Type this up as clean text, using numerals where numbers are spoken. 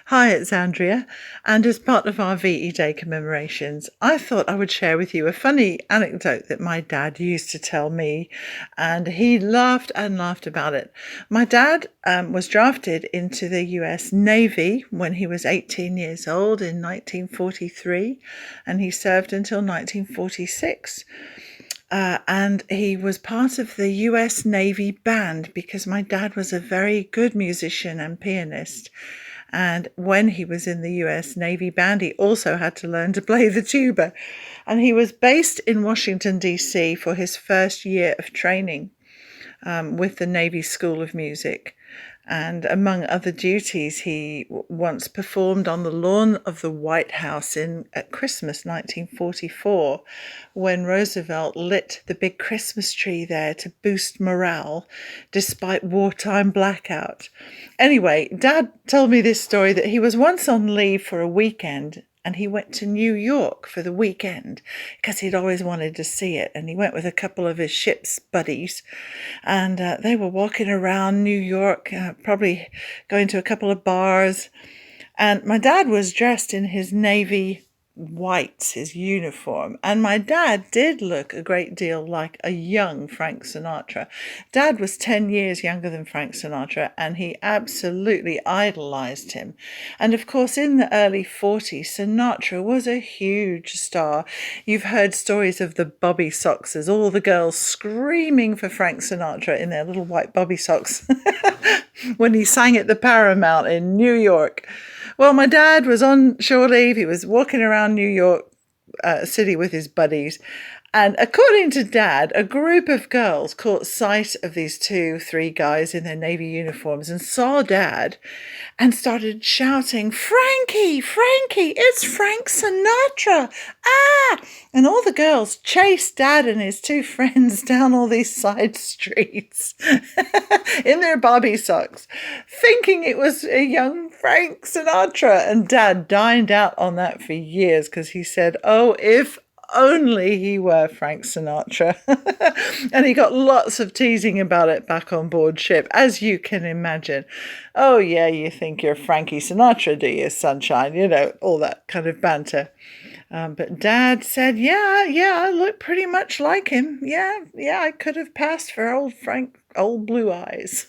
Hi, it's Andrea, and as part of our VE Day commemorations, I thought I would share with you a funny anecdote that my dad used to tell me, and he laughed and laughed about it. My dad was drafted into the US Navy when he was 18 years old in 1943, and he served until 1946. And he was part of the US Navy band because my dad was a very good musician and pianist. And when he was in the US Navy band, he also had to learn to play the tuba. And he was based in Washington, D.C. for his first year of training with the Navy School of Music. And among other duties, he once performed on the lawn of the White House at Christmas 1944, when Roosevelt lit the big Christmas tree there to boost morale despite wartime blackout. Anyway, Dad told me this story that he was once on leave for a weekend and he went to New York for the weekend because he'd always wanted to see it. And he went with a couple of his ship's buddies, and they were walking around New York, probably going to a couple of bars. And my dad was dressed in his Navy whites, his uniform. And my dad did look a great deal like a young Frank Sinatra. Dad was 10 years younger than Frank Sinatra, and he absolutely idolized him. And of course, in the early 40s, Sinatra was a huge star. You've heard stories of the Bobby Soxers, all the girls screaming for Frank Sinatra in their little white Bobby socks when he sang at the Paramount in New York. Well, my dad was on shore leave. He was walking around New York City with his buddies. And according to Dad, a group of girls caught sight of these 2, 3 guys in their Navy uniforms and saw Dad and started shouting, "Frankie, Frankie, it's Frank Sinatra! Ah!" And all the girls chased Dad and his 2 friends down all these side streets in their Bobby socks, thinking it was a young Frank Sinatra. And Dad dined out on that for years because he said, "Oh, if only he were Frank Sinatra." And he got lots of teasing about it back on board ship, as you can imagine. "Oh, yeah, you think you're Frankie Sinatra, do you, sunshine?" You know, all that kind of banter. But Dad said, yeah, I look pretty much like him. Yeah, I could have passed for old Frank, old Blue Eyes.